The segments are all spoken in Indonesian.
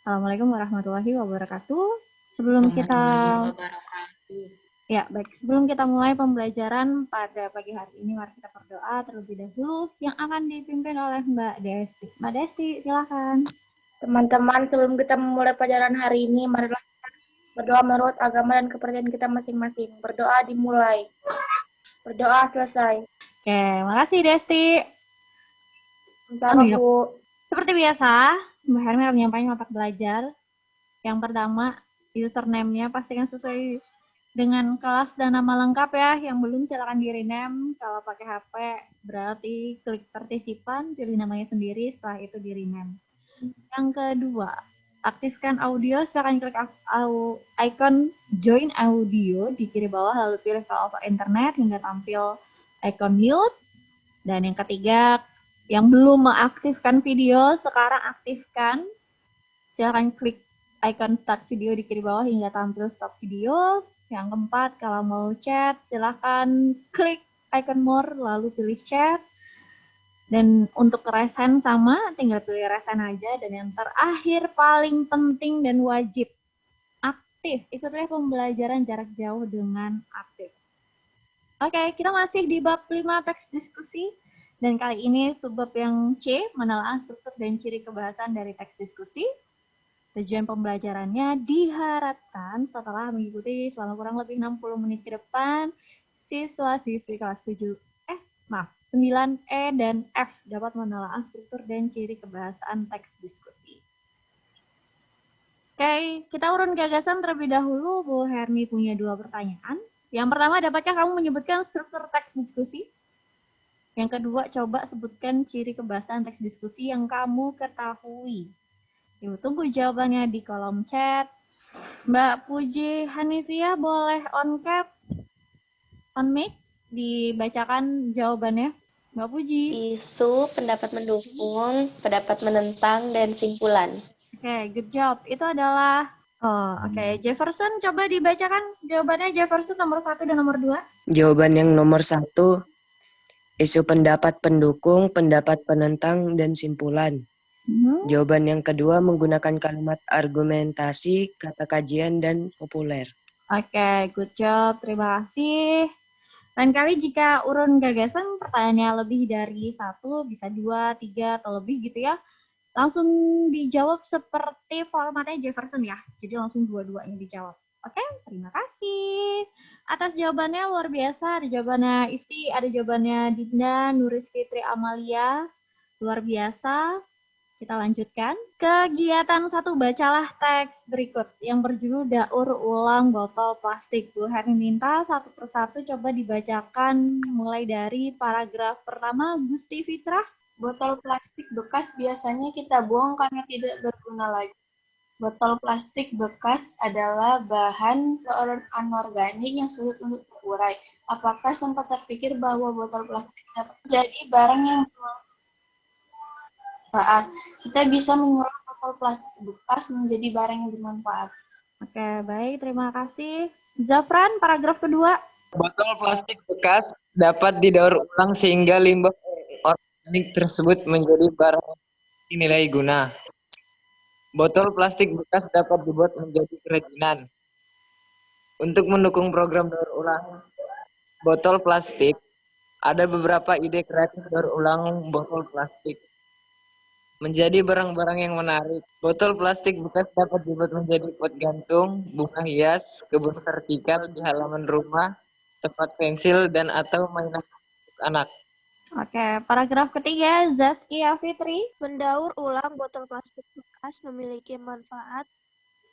Assalamualaikum warahmatullahi wabarakatuh. Sebelum kita sebelum kita mulai pembelajaran pada pagi hari ini, mari kita berdoa terlebih dahulu yang akan dipimpin oleh Mbak Desti. Mbak Desti, silakan. Teman-teman, sebelum kita memulai pelajaran hari ini, marilah kita berdoa menurut agama dan kepercayaan kita masing-masing. Berdoa dimulai. Berdoa selesai. Oke, makasih Desti. Bentar, Bu. Seperti biasa, Mbak Hermi akan menyampaikan otak belajar. Yang pertama, username-nya pastikan sesuai dengan kelas dan nama lengkap ya. Yang belum silakan di-rename. Kalau pakai HP berarti klik partisipan, pilih namanya sendiri, setelah itu di-rename. Yang kedua, aktifkan audio, silakan klik icon join audio di kiri bawah, lalu pilih call over internet hingga tampil icon mute. Dan yang ketiga, yang belum mengaktifkan video, sekarang aktifkan. Silakan klik icon start video di kiri bawah hingga tampil stop video. Yang keempat, kalau mau chat, silakan klik icon more, lalu pilih chat. Dan untuk resen sama, tinggal pilih resen aja. Dan yang terakhir, paling penting dan wajib, aktif. Ikutlah pembelajaran jarak jauh dengan aktif. Oke, kita masih di bab 5 teks diskusi. Dan kali ini subbab yang C, menelaah struktur dan ciri kebahasan dari teks diskusi. Tujuan pembelajarannya diharapkan setelah mengikuti selama kurang lebih 60 menit ke depan, siswa-siswi kelas 9E dan F dapat menelaah struktur dan ciri kebahasaan teks diskusi. Oke, kita urun gagasan terlebih dahulu. Bu Hermi punya 2 pertanyaan. Yang pertama, dapatkah kamu menyebutkan struktur teks diskusi? Yang kedua, coba sebutkan ciri kebahasaan teks diskusi yang kamu ketahui. Yuk, tunggu jawabannya di kolom chat. Mbak Puji Hanifia boleh on cap, on mic, dibacakan jawabannya. Mbak Puji. Isu, pendapat mendukung, pendapat menentang, dan simpulan. Oke, good job. Itu adalah Jefferson, coba dibacakan jawabannya. Jefferson nomor 1 dan nomor 2. Jawaban yang nomor 1, isu pendapat pendukung, pendapat penentang, dan simpulan. Jawaban yang kedua menggunakan kalimat argumentasi, kata kajian, dan populer. Oke, good job. Terima kasih. Lain kali jika urun gagasan pertanyaannya lebih dari 1, bisa 2, 3, atau lebih gitu ya, langsung dijawab seperti formatnya Jefferson ya. Jadi langsung dua-duanya dijawab. Oke, terima kasih. Atas jawabannya luar biasa. Ada jawabannya Isti, ada jawabannya Dinda, Nuris Fitri Amalia. Luar biasa. Kita lanjutkan. Kegiatan 1, bacalah teks berikut yang berjudul daur ulang botol plastik. Bu Herni minta satu persatu coba dibacakan mulai dari paragraf pertama. Gusti Fitrah. Botol plastik bekas biasanya kita buang karena tidak berguna lagi. Botol plastik bekas adalah bahan anorganik yang sulit untuk terurai. Apakah sempat terpikir bahwa botol plastik dapat menjadi barang yang bermanfaat? Kita bisa mengolah botol plastik bekas menjadi barang yang bermanfaat. Oke, baik. Terima kasih. Zafran, paragraf kedua. Botol plastik bekas dapat didaur ulang sehingga limbah organik tersebut menjadi barang nilai guna. Botol plastik bekas dapat dibuat menjadi kerajinan. Untuk mendukung program daur ulang botol plastik, ada beberapa ide kreatif daur ulang botol plastik menjadi barang-barang yang menarik. Botol plastik bekas dapat dibuat menjadi pot gantung, bunga hias, kebun vertikal di halaman rumah, tempat pensil, dan atau mainan anak. Oke, paragraf ketiga, Zaskia Fitri. Mendaur ulang botol plastik bekas memiliki manfaat,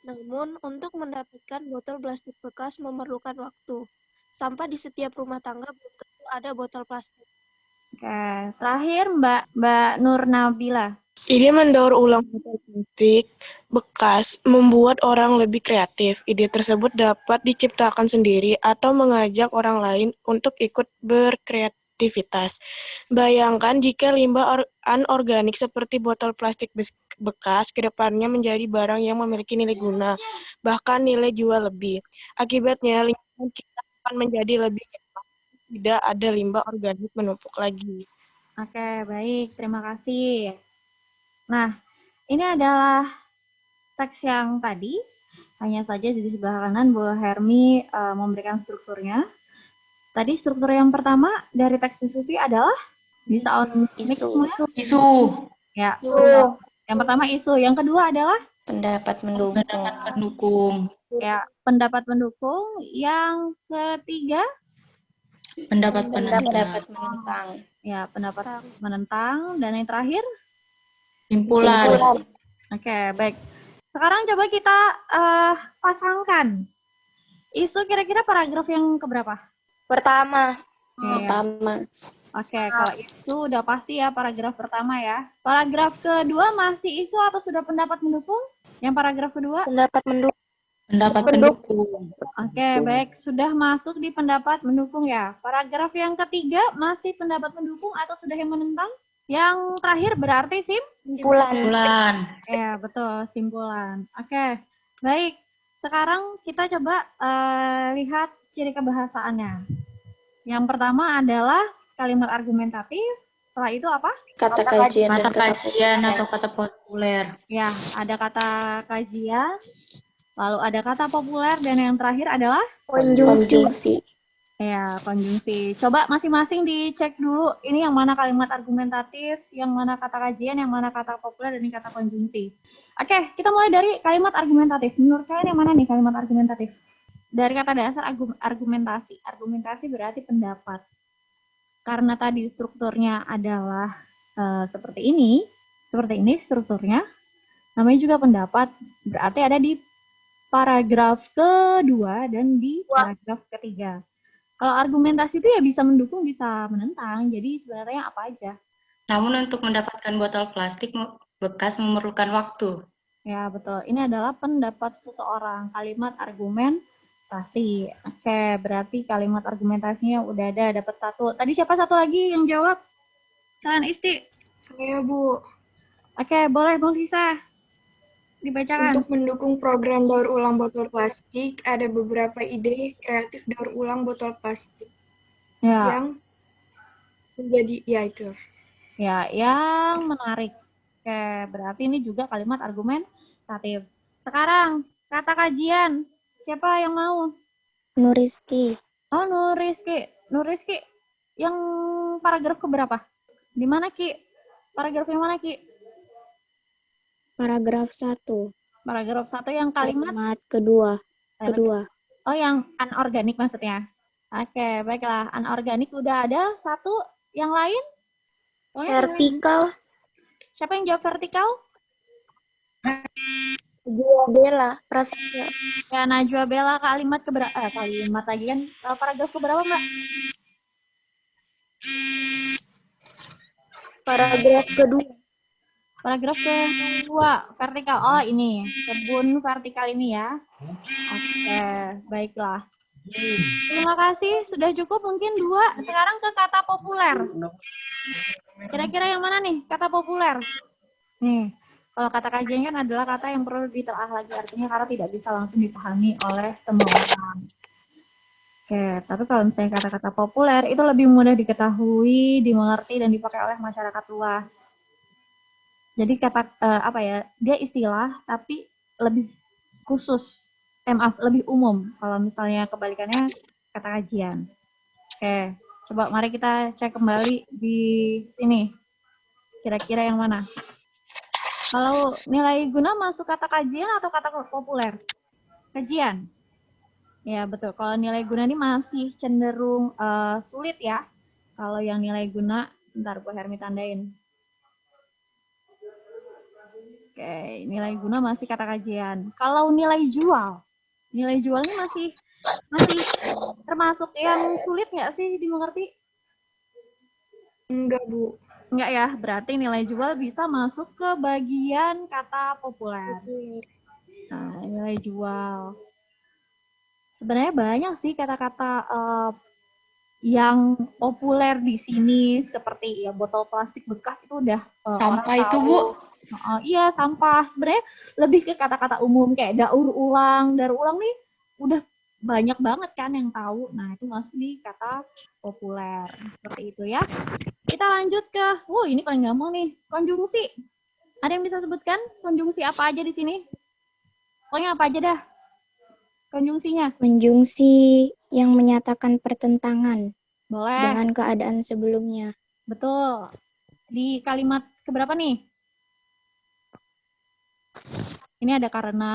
namun untuk mendapatkan botol plastik bekas memerlukan waktu. Sampah di setiap rumah tangga belum tentu ada botol plastik. Oke, terakhir Mbak Nur Nabila. Ide mendaur ulang botol plastik bekas membuat orang lebih kreatif. Ide tersebut dapat diciptakan sendiri atau mengajak orang lain untuk ikut berkreativitas. Bayangkan jika limbah anorganik seperti botol plastik bekas kedepannya menjadi barang yang memiliki nilai guna, bahkan nilai jual lebih. Akibatnya lingkungan kita akan menjadi lebih cepat, tidak ada limbah organik menumpuk lagi. Oke, baik. Terima kasih. Nah, ini adalah teks yang tadi. Hanya saja di sebelah kanan Bu Hermi memberikan strukturnya. Tadi struktur yang pertama dari teks diskusi adalah bisa on mic semuanya? Isu. Ya. Isu. Yang pertama isu, yang kedua adalah Pendapat mendukung. ya pendapat mendukung. Yang ketiga Pendapat menentang. ya pendapat menentang, dan yang terakhir Simpulan. Oke, baik. Sekarang coba kita pasangkan isu, kira-kira paragraf yang keberapa? Pertama. Pertama. Oke, kalau isu udah pasti ya paragraf pertama ya. Paragraf kedua masih isu atau sudah pendapat mendukung? Yang paragraf kedua? Pendapat mendukung. Pendapat mendukung. Oke, baik. Sudah masuk di pendapat mendukung ya. Paragraf yang ketiga masih pendapat mendukung atau sudah yang menentang? Yang terakhir berarti Simpulan. ya, betul, simpulan. Oke, baik. Sekarang kita coba lihat ciri kebahasaannya. Yang pertama adalah kalimat argumentatif. Setelah itu apa? Kata kajian atau kata populer. Ya, ada kata kajian, lalu ada kata populer, dan yang terakhir adalah Konjungsi. ya, konjungsi. Coba masing-masing dicek dulu, ini yang mana kalimat argumentatif, yang mana kata kajian, yang mana kata populer, dan yang kata konjungsi. Oke, kita mulai dari kalimat argumentatif. Menurut kalian yang mana nih kalimat argumentatif? Dari kata dasar argumentasi. Argumentasi berarti pendapat. Karena tadi strukturnya adalah seperti ini strukturnya, namanya juga pendapat, berarti ada di paragraf kedua dan di paragraf ketiga. Kalau argumentasi itu ya bisa mendukung, bisa menentang, jadi sebenarnya apa aja. Namun untuk mendapatkan botol plastik bekas memerlukan waktu. Ya, betul. Ini adalah pendapat seseorang, kalimat argumentasi. Oke, berarti kalimat argumentasinya udah ada, dapat satu. Tadi siapa satu lagi yang jawab? Kalian Isti? Saya, Bu. Oke, boleh Bang Sisa. Dibacakan. Untuk mendukung program daur ulang botol plastik, ada beberapa ide kreatif daur ulang botol plastik yang menjadi, ya itu. Ya, yang menarik. Oke, berarti ini juga kalimat argumentatif. Sekarang, kata kajian. Siapa yang mau? Nuriski. Oh, Nuriski. Nuriski, yang paragraf keberapa? Di mana, Ki? Paragraf yang mana, Ki? Paragraf 1. Paragraf 1 yang kalimat kedua. Oh, yang anorganik maksudnya. Oke, baiklah. Anorganik udah ada. Satu, yang lain? Oh, Vertikal. Siapa yang jawab vertikal? Najwa Bella. Prasetya. Ya, Najwa Bella, kalimat keberapa? Kalimat lagi kan. Paragraf keberapa, Mbak? Paragraf kedua. Paragraf kedua, vertikal. Oh, ini. Kebun vertikal ini ya. Oke, baiklah. Terima kasih. Sudah cukup mungkin 2. Sekarang ke kata populer. Kira-kira yang mana nih kata populer? Nih, kalau kata kajian kan adalah kata yang perlu ditelaah lagi. Artinya karena tidak bisa langsung dipahami oleh semua orang. Oke, tapi kalau misalnya kata-kata populer itu lebih mudah diketahui, dimengerti, dan dipakai oleh masyarakat luas. Jadi kata dia istilah tapi lebih khusus, lebih umum. Kalau misalnya kebalikannya kata kajian. Oke, coba mari kita cek kembali di sini. Kira-kira yang mana? Kalau nilai guna masuk kata kajian atau kata populer? Kajian. Ya, betul. Kalau nilai guna ini masih cenderung sulit ya. Kalau yang nilai guna, bentar Bu Hermi tandain. Oke, nilai guna masih kata kajian. Kalau nilai jual ini masih termasuk yang sulit nggak sih dimengerti? Enggak, Bu. Enggak ya, berarti nilai jual bisa masuk ke bagian kata populer. Nah, nilai jual. Sebenarnya banyak sih kata-kata yang populer di sini, seperti ya botol plastik bekas itu udah Sampah itu, Bu. Iya, sampah. Sebenarnya lebih ke kata-kata umum kayak daur ulang. Daur ulang nih udah banyak banget kan yang tahu. Nah, itu masuk di kata populer. Seperti itu ya. Kita lanjut ke, ini paling gampang nih, konjungsi. Ada yang bisa sebutkan konjungsi apa aja di sini? Pokoknya apa aja dah konjungsinya. Konjungsi yang menyatakan pertentangan Boleh. dengan keadaan sebelumnya. Betul. Di kalimat keberapa nih? Ini ada karena.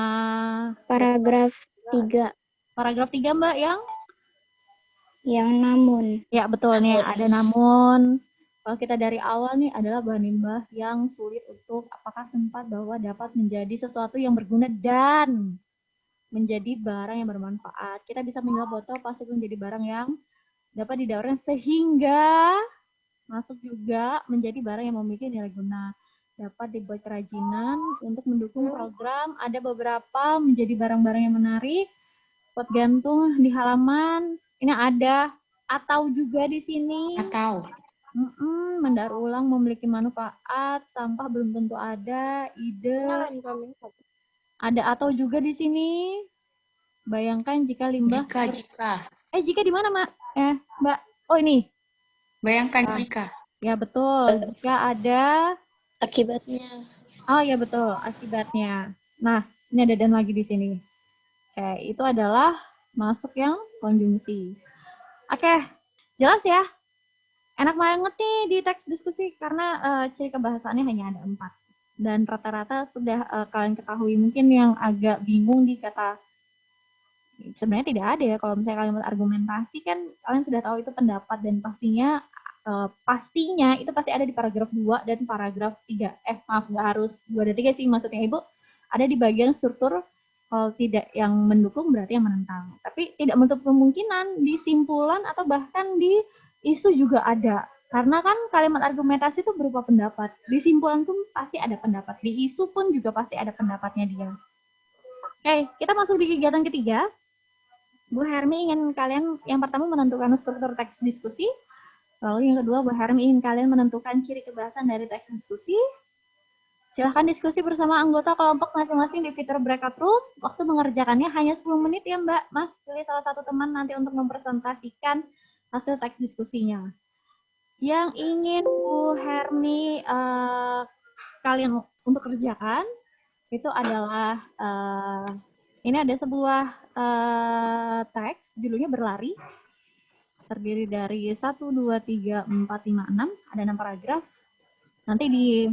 Paragraf 3. Paragraf 3, Mbak, yang namun. Ya, betul nih. Ada namun. Kalau kita dari awal nih adalah bahan limbah yang sulit untuk apakah sempat bahwa dapat menjadi sesuatu yang berguna dan menjadi barang yang bermanfaat. Kita bisa menjual botol plastik menjadi barang yang dapat didaurkan sehingga masuk juga menjadi barang yang memiliki nilai guna. Dapat dibuat kerajinan untuk mendukung program. Ada beberapa menjadi barang-barang yang menarik. Pot gantung di halaman. Ini ada atau juga di sini. Atau. Mendaur ulang memiliki manfaat. Sampah belum tentu ada. Ide. Ada atau juga di sini. Bayangkan jika limbah. Jika. Jika di mana, Mak? Mbak. Oh, ini. Bayangkan jika. Ya, betul. Jika ada Akibatnya. Oh, ya betul, akibatnya. Nah, ini ada dan lagi di sini. Oke, itu adalah masuk yang konjungsi. Oke, jelas ya? Enak banget nih di teks diskusi karena ciri kebahasaannya hanya ada 4. Dan rata-rata sudah kalian ketahui. Mungkin yang agak bingung di kata, sebenarnya tidak ada ya. Kalau misalnya kalimat argumentasi kan kalian sudah tahu itu pendapat dan pastinya itu pasti ada di paragraf 2 dan paragraf 3. Maaf, nggak harus 2 dan 3 sih maksudnya Ibu. Ada di bagian struktur, kalau tidak yang mendukung berarti yang menentang. Tapi tidak menutup kemungkinan di simpulan atau bahkan di isu juga ada. Karena kan kalimat argumentasi itu berupa pendapat. Di simpulan pun pasti ada pendapat. Di isu pun juga pasti ada pendapatnya dia. Oke, kita masuk di kegiatan ketiga. Bu Hermi ingin kalian yang pertama menentukan struktur teks diskusi. Lalu yang kedua, Bu Hermi ingin kalian menentukan ciri kebahasan dari teks diskusi. Silahkan diskusi bersama anggota kelompok masing-masing di fitur breakout room. Waktu mengerjakannya hanya 10 menit ya Mbak. Mas, pilih salah satu teman nanti untuk mempresentasikan hasil teks diskusinya. Yang ingin Bu Hermi kalian untuk kerjakan, itu adalah, ini ada sebuah teks, judulnya Berlari. Terdiri dari 1, 2, 3, 4, 5, 6. Ada 6 paragraf. Nanti di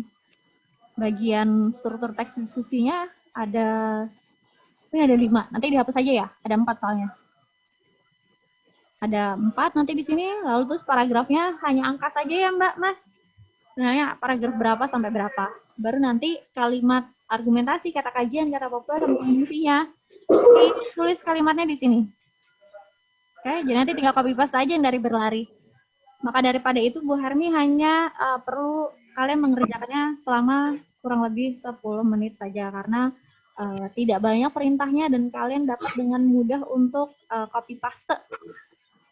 bagian struktur teks diskusinya ini ada 5. Nanti dihapus aja ya. Ada 4 soalnya. Ada 4 nanti di sini. Lalu terus paragrafnya hanya angka saja ya Mbak, Mas. Sebenarnya paragraf berapa sampai berapa. Baru nanti kalimat argumentasi, kata kajian, kata populer, dan konjungsinya. Ditulis kalimatnya di sini. Oke, jadi nanti tinggal copy paste aja yang dari berlari. Maka daripada itu Bu Hermi hanya perlu kalian mengerjakannya selama kurang lebih 10 menit saja karena tidak banyak perintahnya dan kalian dapat dengan mudah untuk copy paste.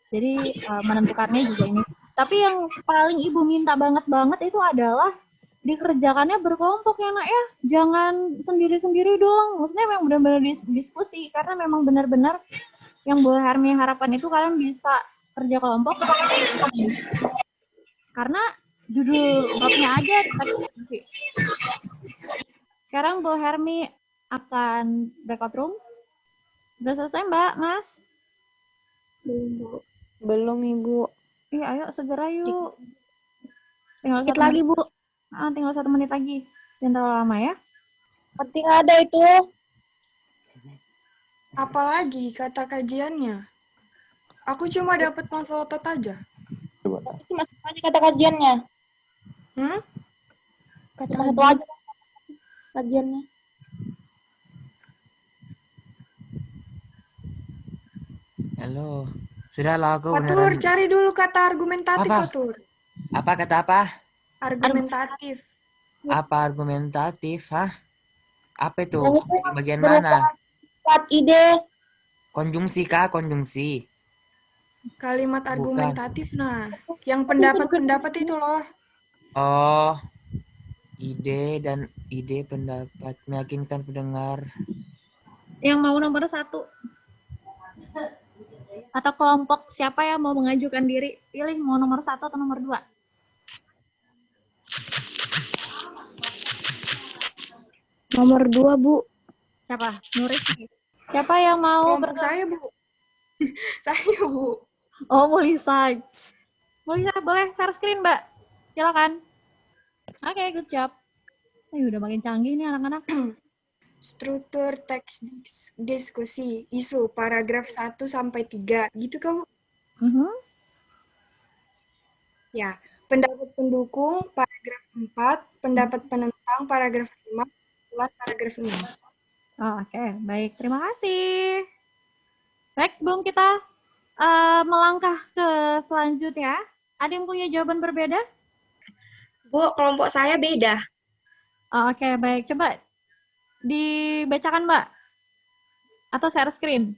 Jadi menentukannya juga ini. Tapi yang paling Ibu minta banget itu adalah dikerjakannya berkelompok ya Nak ya. Jangan sendiri-sendiri dong. Maksudnya memang benar-benar diskusi karena memang benar-benar yang Bu Hermi harapkan itu kalian bisa kerja kelompok karena judul babnya aja teks diskusi. Sekarang Bu Hermi akan breakout room. Sudah selesai Mbak, Mas? Belum, Bu. Belum, Ibu. Ayo segera yuk. Tinggal Dikit lagi, Bu. Tinggal 1 menit lagi. Jangan terlalu lama ya. Penting ada itu. Apalagi kata kajiannya? Aku cuma dapat masalah otot aja. Cuma satu aja kata kajiannya. Cuma satu aja kajiannya. Halo, sudahlah aku Fatur, beneran. cari dulu kata argumentatif, Apa? Fatur. Apa kata apa? Argumentatif. Apa argumentatif, Apa itu? Yang Bagian mana? Buat ide. Konjungsi kah? Konjungsi. Kalimat Bukan. argumentatif, nah. Yang pendapat-pendapat itu loh. Oh, ide pendapat meyakinkan pendengar. Yang mau nomor 1. Atau kelompok siapa yang mau mengajukan diri? Pilih mau nomor 1 atau nomor 2. Nomor 2, Bu. Siapa? Nuris. Siapa yang mau Kelompok saya, Bu. Saya, Bu. Oh, Mulisa. Mulisa, boleh share screen, Mbak? Silakan. Oke, good job. Udah makin canggih nih anak-anak. Struktur teks diskusi, isu, paragraf 1 sampai 3. Gitu kan, Bu? Ya, pendapat pendukung, paragraf 4, pendapat penentang, paragraf 5, paragraf 6. Oke, baik. Terima kasih. Next, sebelum kita melangkah ke selanjutnya, ada yang punya jawaban berbeda? Bu, kelompok saya beda. Oke, baik. Coba dibacakan, Mbak. Atau share screen.